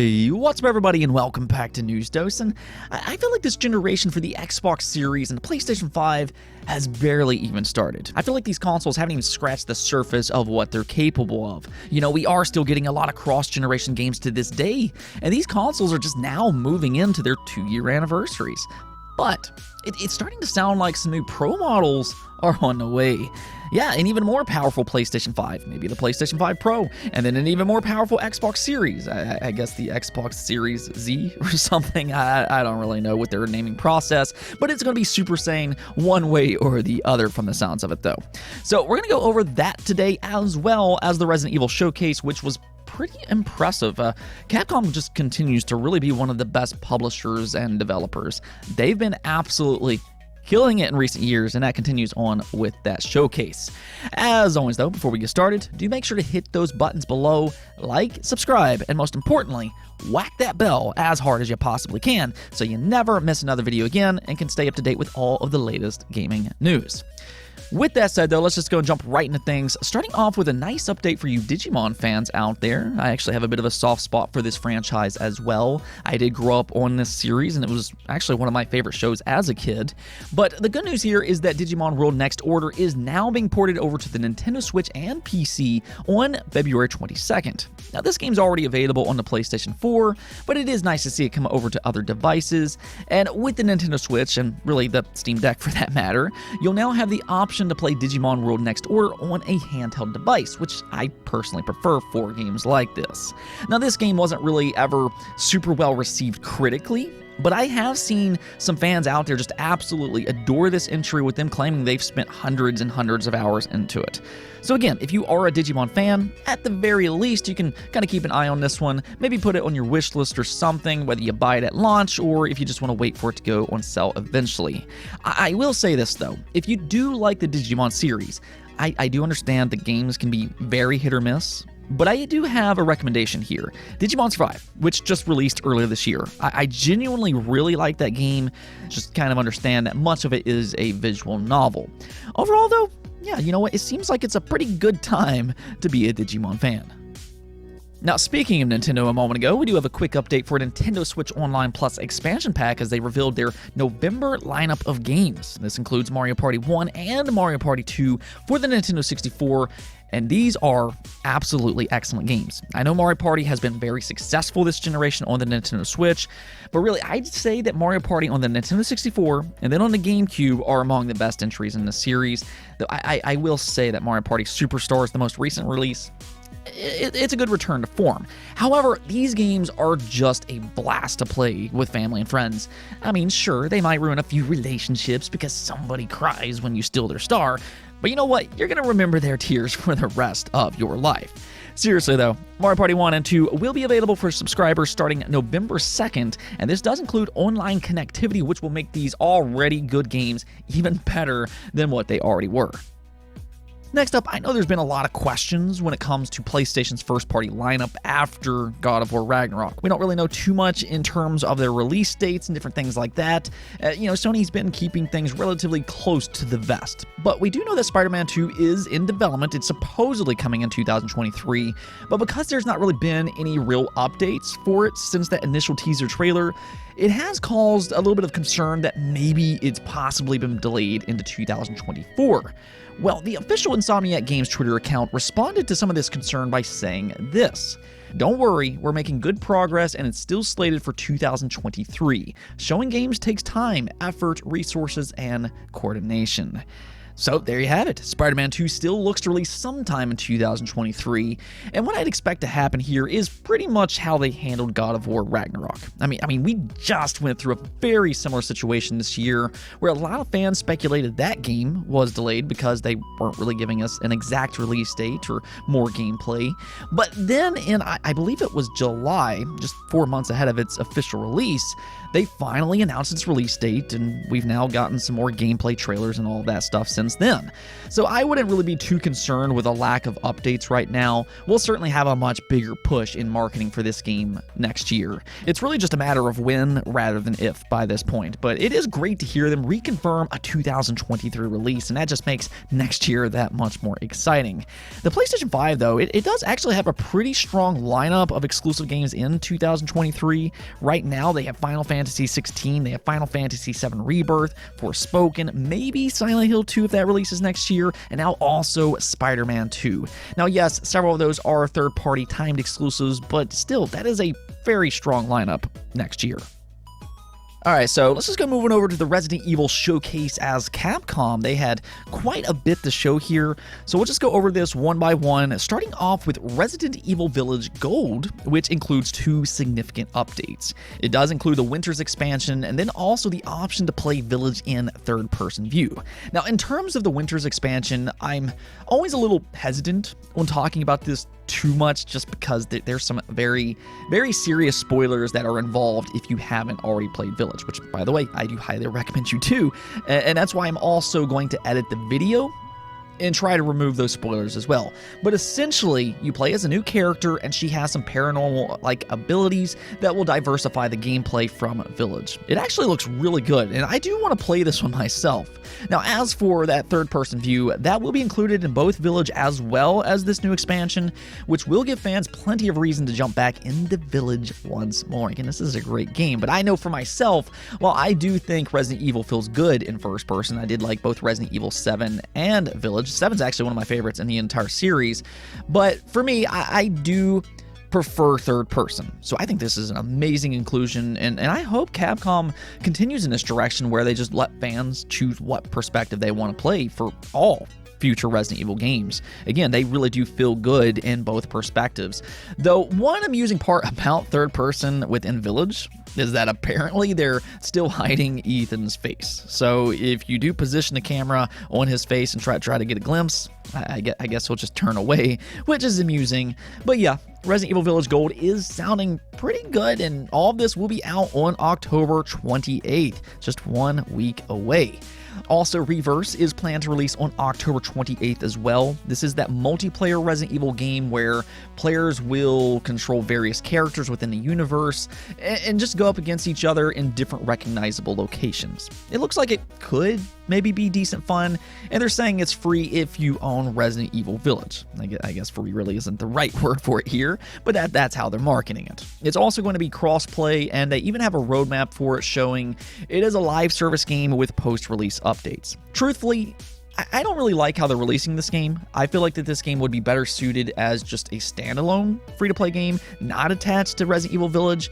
Hey, what's up everybody and welcome back to News Dose. And I feel like this generation for the Xbox Series and the PlayStation 5 has barely even started. I feel like these consoles haven't even scratched the surface of what they're capable of. You know, we are still getting a lot of cross-generation games to this day, and these consoles are just now moving into their 2-year anniversaries. But it's starting to sound like some new Pro models are on the way. Yeah, an even more powerful PlayStation 5, maybe the PlayStation 5 Pro, and then an even more powerful Xbox Series. I guess the Xbox Series Z or something. I don't really know what their naming process, but it's going to be Super Saiyan one way or the other from the sounds of it, though. So we're going to go over that today, as well as the Resident Evil Showcase, which was pretty impressive. Capcom just continues to really be one of the best publishers and developers. They've been absolutely killing it in recent years, and that continues on with that showcase. As always, though, before we get started, do make sure to hit those buttons below, like, subscribe, and most importantly, whack that bell as hard as you possibly can so you never miss another video again and can stay up to date with all of the latest gaming news. With that said, though, let's just go and jump right into things, starting off with a nice update for you Digimon fans out there. I actually have a bit of a soft spot for this franchise as well. I did grow up on this series, and it was actually one of my favorite shows as a kid. But the good news here is that Digimon World Next Order is now being ported over to the Nintendo Switch and PC on February 22nd. Now, this game's already available on the PlayStation 4, but it is nice to see it come over to other devices. And with the Nintendo Switch, and really the Steam Deck for that matter, you'll now have the option to play Digimon World Next Order on a handheld device, which I personally prefer for games like this. Now, this game wasn't really ever super well received critically, but I have seen some fans out there just absolutely adore this entry, with them claiming they've spent hundreds and hundreds of hours into it. So again, if you are a Digimon fan, at the very least, you can kind of keep an eye on this one, maybe put it on your wish list or something, whether you buy it at launch or if you just want to wait for it to go on sale eventually. I will say this though, if you do like the Digimon series, I do understand the games can be very hit or miss, but I do have a recommendation here. Digimon Survive, which just released earlier this year. I genuinely really like that game, just kind of understand that much of it is a visual novel. Overall though, yeah, you know what, it seems like it's a pretty good time to be a Digimon fan. Now, speaking of Nintendo a moment ago, we do have a quick update for Nintendo Switch Online Plus expansion pack as they revealed their November lineup of games. This includes Mario Party 1 and Mario Party 2 for the Nintendo 64, and these are absolutely excellent games. I know Mario Party has been very successful this generation on the Nintendo Switch, but really I'd say that Mario Party on the Nintendo 64 and then on the GameCube are among the best entries in the series. Though I will say that Mario Party Superstars, the most recent release, it's a good return to form. However, these games are just a blast to play with family and friends. I mean, sure, they might ruin a few relationships because somebody cries when you steal their star, but you know what? You're going to remember their tears for the rest of your life. Seriously though, Mario Party 1 and 2 will be available for subscribers starting November 2nd, and this does include online connectivity, which will make these already good games even better than what they already were. Next up, I know there's been a lot of questions when it comes to PlayStation's first-party lineup after God of War Ragnarok. We don't really know too much in terms of their release dates and different things like that. Sony's been keeping things relatively close to the vest. But we do know that Spider-Man 2 is in development. It's supposedly coming in 2023. But because there's not really been any real updates for it since that initial teaser trailer, it has caused a little bit of concern that maybe it's possibly been delayed into 2024. Well, the official Insomniac Games Twitter account responded to some of this concern by saying this: "Don't worry, we're making good progress and it's still slated for 2023. Showing games takes time, effort, resources, and coordination." So there you have it. Spider-Man 2 still looks to release sometime in 2023, and what I'd expect to happen here is pretty much how they handled God of War Ragnarok. I mean, we just went through a very similar situation this year where a lot of fans speculated that game was delayed because they weren't really giving us an exact release date or more gameplay. But then in, I believe it was July, just 4 months ahead of its official release, they finally announced its release date, and we've now gotten some more gameplay trailers and all of that stuff since since then. So I wouldn't really be too concerned with a lack of updates right now. We'll certainly have a much bigger push in marketing for this game next year. It's really just a matter of when rather than if by this point, but it is great to hear them reconfirm a 2023 release, and that just makes next year that much more exciting. The PlayStation 5, though, it does actually have a pretty strong lineup of exclusive games in 2023. Right now, they have Final Fantasy 16, they have Final Fantasy 7 Rebirth, Forspoken, maybe Silent Hill 2 if that releases next year, and now also Spider-Man 2. Now, yes, several of those are third-party timed exclusives, but still, that is a very strong lineup next year. Alright, so let's just go moving over to the Resident Evil showcase as Capcom. They had quite a bit to show here, so we'll just go over this one by one, starting off with Resident Evil Village Gold, which includes 2 significant updates. It does include the Winter's expansion, and then also the option to play Village in third-person view. Now, in terms of the Winter's expansion, I'm always a little hesitant when talking about this too much, just because there's some very, very serious spoilers that are involved if you haven't already played Village, which, by the way, I do highly recommend you do, and that's why I'm also going to edit the video and try to remove those spoilers as well. But essentially, you play as a new character, and she has some paranormal-like abilities that will diversify the gameplay from Village. It actually looks really good, and I do want to play this one myself. Now, as for that third-person view, that will be included in both Village as well as this new expansion, which will give fans plenty of reason to jump back into Village once more. Again, this is a great game, but I know for myself, while I do think Resident Evil feels good in first person, I did like both Resident Evil 7 and Village. 7's actually one of my favorites in the entire series, but for me, I do prefer third person. So I think this is an amazing inclusion, and I hope Capcom continues in this direction where they just let fans choose what perspective they want to play for all future Resident Evil games. Again, they really do feel good in both perspectives. Though one amusing part about third person within Village is that apparently they're still hiding Ethan's face. So if you do position the camera on his face and try to get a glimpse, I guess he'll just turn away, which is amusing. But yeah, Resident Evil Village Gold is sounding pretty good, and all of this will be out on October 28th, just 1 week away. Also, Reverse is planned to release on October 28th as well. This is that multiplayer Resident Evil game where players will control various characters within the universe and just go up against each other in different recognizable locations. It looks like it could maybe be decent fun, and they're saying it's free if you own Resident Evil Village. I guess free really isn't the right word for it here, but that's how they're marketing it. It's also going to be cross-play, and they even have a roadmap for it showing it is a live service game with post-release updates. Truthfully, I don't really like how they're releasing this game. I feel like that this game would be better suited as just a standalone free-to-play game, not attached to Resident Evil Village.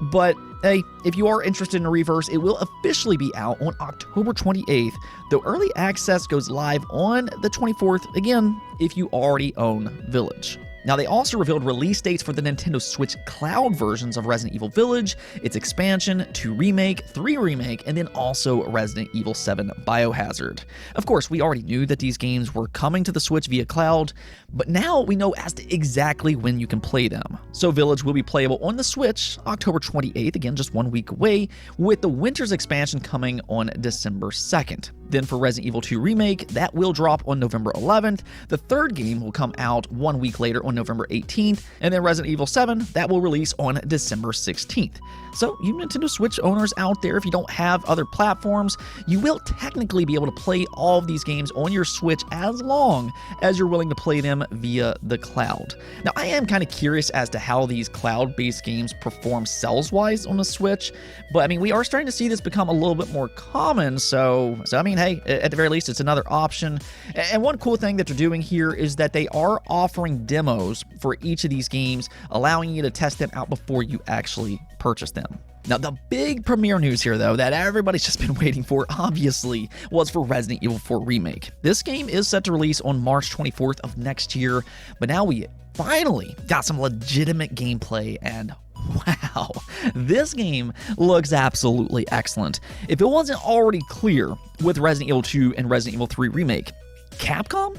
But hey, if you are interested in a Reverse, it will officially be out on October 28th, though early access goes live on the 24th, again, if you already own Village. Now, they also revealed release dates for the Nintendo Switch cloud versions of Resident Evil Village, its expansion, 2 Remake, 3 Remake, and then also Resident Evil 7 Biohazard. Of course, we already knew that these games were coming to the Switch via cloud, but now we know as to exactly when you can play them. So Village will be playable on the Switch October 28th, again just 1 week away, with the Winter's expansion coming on December 2nd. Then for Resident Evil 2 Remake, that will drop on November 11th. The third game will come out 1 week later on November 18th, and then Resident Evil 7, that will release on December 16th. So, you Nintendo Switch owners out there, if you don't have other platforms, you will technically be able to play all of these games on your Switch as long as you're willing to play them via the cloud. Now, I am kind of curious as to how these cloud-based games perform sales-wise on the Switch, but I mean, we are starting to see this become a little bit more common, so I mean, hey, at the very least, it's another option. And one cool thing that they're doing here is that they are offering demos for each of these games, allowing you to test them out before you actually purchase them. Now, the big premiere news here, though, that everybody's just been waiting for, obviously, was for Resident Evil 4 Remake. This game is set to release on March 24th of next year, but now we finally got some legitimate gameplay, and wow, this game looks absolutely excellent. If it wasn't already clear with Resident Evil 2 and Resident Evil 3 Remake, Capcom?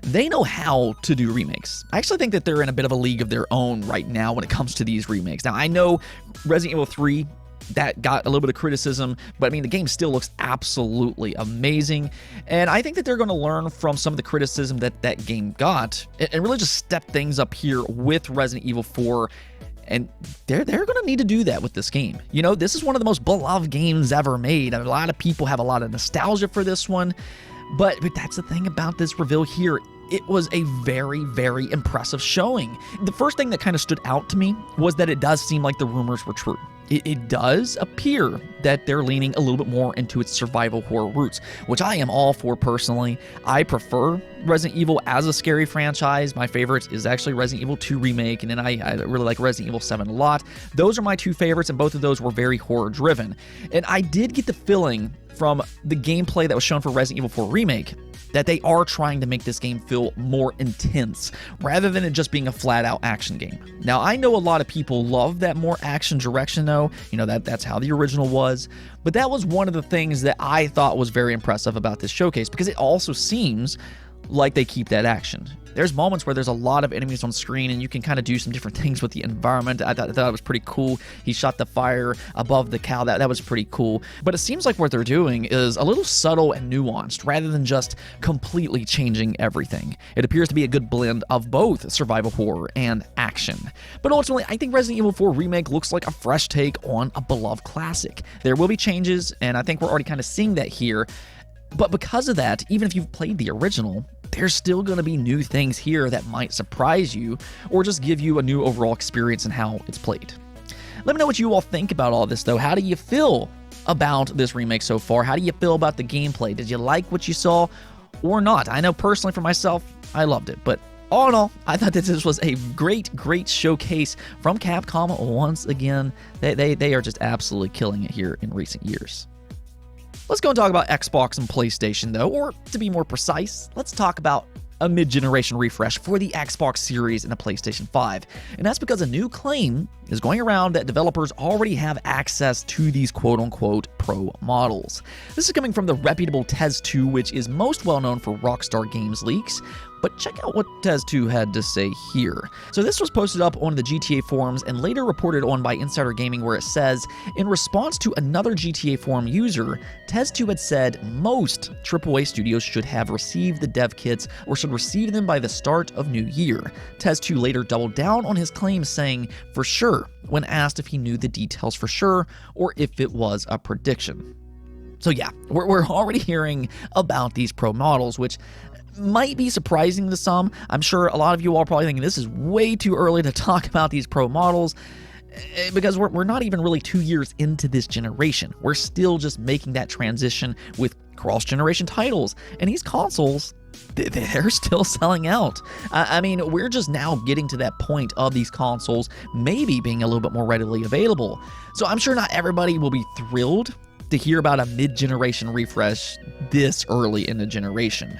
They know how to do remakes. I actually think that they're in a bit of a league of their own right now when it comes to these remakes. Now, I know Resident Evil 3 that got a little bit of criticism, but I mean, the game still looks absolutely amazing. And I think that they're going to learn from some of the criticism that that game got and really just step things up here with Resident Evil 4. And they're going to need to do that with this game. You know, this is one of the most beloved games ever made. A lot of people have a lot of nostalgia for this one. But that's the thing about this reveal here. It was a very, very impressive showing. The first thing that kind of stood out to me was that it does seem like the rumors were true. It does appear that they're leaning a little bit more into its survival horror roots, which I am all for personally. I prefer Resident Evil as a scary franchise. My favorite is actually Resident Evil 2 Remake, and then I really like Resident Evil 7 a lot. Those are my two favorites, and both of those were very horror-driven. And I did get the feeling from the gameplay that was shown for Resident Evil 4 Remake that they are trying to make this game feel more intense, rather than it just being a flat-out action game. Now, I know a lot of people love that more action direction, though. You know, that's how the original was. But that was one of the things that I thought was very impressive about this showcase, because it also seems like they keep that action. There's moments where there's a lot of enemies on screen and you can kind of do some different things with the environment. I thought it was pretty cool. He shot the fire above the cow. That was pretty cool. But it seems like what they're doing is a little subtle and nuanced rather than just completely changing everything. It appears to be a good blend of both survival horror and action. But ultimately, I think Resident Evil 4 Remake looks like a fresh take on a beloved classic. There will be changes, and I think we're already kind of seeing that here. But because of that, even if you've played the original, there's still going to be new things here that might surprise you or just give you a new overall experience in how it's played. Let me know what you all think about all this, though. How do you feel about this remake so far? How do you feel about the gameplay? Did you like what you saw or not? I know personally for myself, I loved it, but all in all, I thought that this was a great showcase from Capcom once again. They are just absolutely killing it here in recent years. Let's go and talk about Xbox and PlayStation, though, or to be more precise, let's talk about a mid-generation refresh for the Xbox Series and the PlayStation 5. And that's because a new claim is going around that developers already have access to these quote-unquote pro models. This is coming from the reputable Tez2, which is most well-known for Rockstar Games leaks. But check out what Tez2 had to say here. So this was posted up on the GTA forums and later reported on by Insider Gaming, where it says, in response to another GTA forum user, Tez2 had said most AAA studios should have received the dev kits or should receive them by the start of new year. Tez2 later doubled down on his claim, saying, for sure, when asked if he knew the details for sure or if it was a prediction. So yeah, we're already hearing about these pro models, which might be surprising to some. I'm sure a lot of you all are probably thinking this is way too early to talk about these pro models, because we're not even really 2 years into this generation. We're still just making that transition with cross-generation titles, and these consoles, they're still selling out. I mean, we're just now getting to that point of these consoles maybe being a little bit more readily available. So I'm sure not everybody will be thrilled to hear about a mid-generation refresh this early in the generation.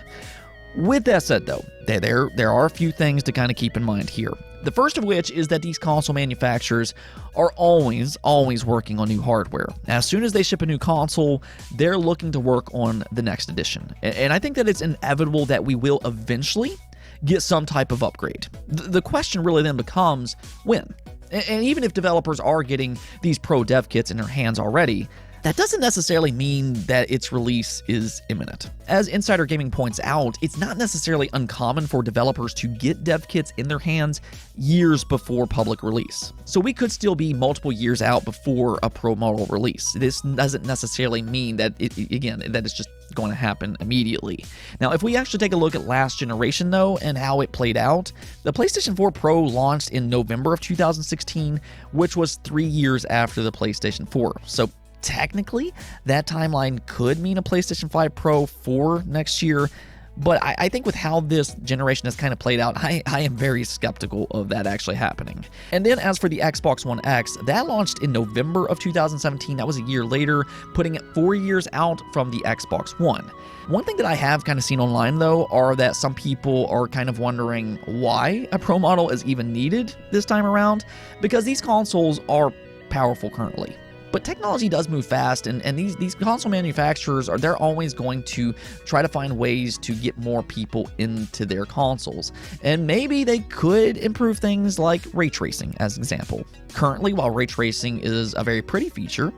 With that said, though, there are a few things to kind of keep in mind here. The first of which is that these console manufacturers are always working on new hardware. As soon as they ship a new console, they're looking to work on the next edition. And I think that it's inevitable that we will eventually get some type of upgrade. The question really then becomes when. And even if developers are getting these pro dev kits in their hands already, that doesn't necessarily mean that its release is imminent. As Insider Gaming points out, it's not necessarily uncommon for developers to get dev kits in their hands years before public release. So we could still be multiple years out before a pro model release. This doesn't necessarily mean that it's just going to happen immediately. Now, if we actually take a look at last generation, though, and how it played out, the PlayStation 4 Pro launched in November of 2016, which was 3 years after the PlayStation 4. So technically, that timeline could mean a PlayStation 5 Pro for next year, but I think with how this generation has kind of played out, I am very skeptical of that actually happening. And then as for the Xbox One X, that launched in November of 2017. That was a year later, putting it 4 years out from the Xbox One. One thing that I have kind of seen online, though, are that some people are kind of wondering why a Pro model is even needed this time around, because these consoles are powerful currently. But technology does move fast, and these console manufacturers they're always going to try to find ways to get more people into their consoles. And maybe they could improve things like ray tracing, as an example. Currently, while ray tracing is a very pretty feature,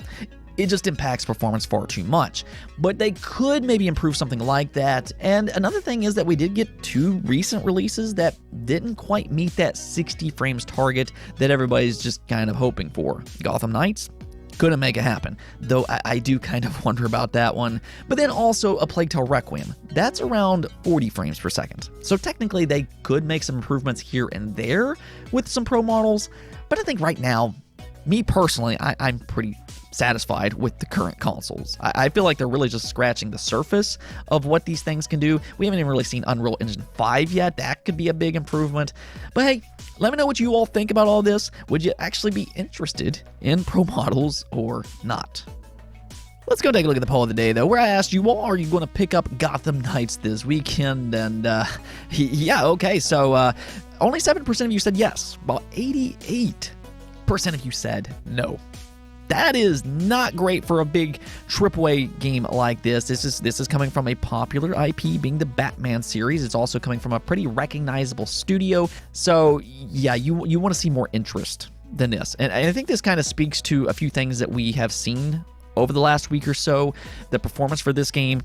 it just impacts performance far too much. But they could maybe improve something like that. And another thing is that we did get 2 recent releases that didn't quite meet that 60 frames target that everybody's just kind of hoping for. Gotham Knights couldn't make it happen, though I do kind of wonder about that one. But then also A Plague Tale Requiem. That's around 40 frames per second. So technically they could make some improvements here and there with some pro models. But I think right now, me personally, I'm pretty satisfied with the current consoles. I feel like they're really just scratching the surface of what these things can do. We haven't even really seen Unreal Engine 5 yet. That could be a big improvement. But hey, let me know what you all think about all this. Would you actually be interested in pro models or not? Let's go take a look at the poll of the day, though, where I asked you all, are you going to pick up Gotham Knights this weekend? And yeah, okay, so only 7% of you said yes, while 88% of you said no. That is not great for a big AAA game like this. This is coming from a popular IP, being the Batman series. It's also coming from a pretty recognizable studio. So yeah, you want to see more interest than this. And I think this kind of speaks to a few things that we have seen over the last week or so. The performance for this game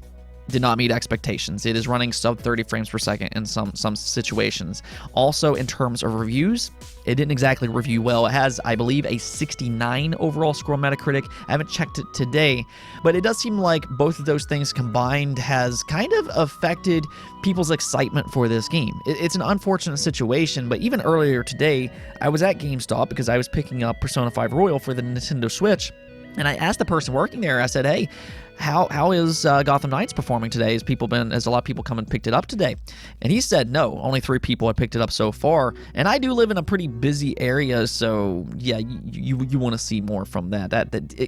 did not meet expectations. It is running sub 30 frames per second in some situations. Also, in terms of reviews, it didn't exactly review well. It has, I believe, a 69 overall score on Metacritic. I haven't checked it today, but it does seem like both of those things combined has kind of affected people's excitement for this game. It's an unfortunate situation, but even earlier today, I was at GameStop because I was picking up Persona 5 Royal for the Nintendo Switch, and I asked the person working there, I said, hey, how is Gotham Knights performing today? Has a lot of people come and picked it up today? And he said no, only 3 people had picked it up so far. And I do live in a pretty busy area, so yeah, you want to see more from that.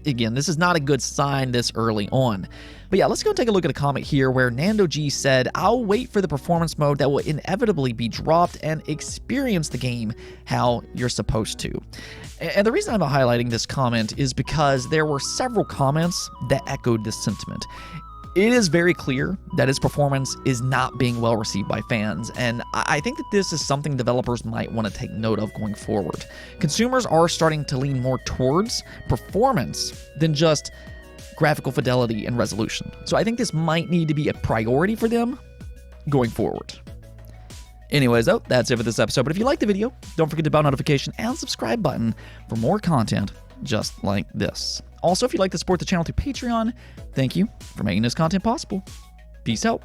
Again, this is not a good sign this early on. But yeah, let's go take a look at a comment here where Nando G said, I'll wait for the performance mode that will inevitably be dropped and experience the game how you're supposed to. And the reason I'm highlighting this comment is because there were several comments that echoed this sentiment. It is very clear that its performance is not being well received by fans, and I think that this is something developers might want to take note of going forward. Consumers are starting to lean more towards performance than just graphical fidelity and resolution. So I think this might need to be a priority for them going forward. Anyways, though, that's it for this episode. But if you liked the video, don't forget the bell notification and subscribe button for more content just like this. Also, if you'd like to support the channel through Patreon, thank you for making this content possible. Peace out.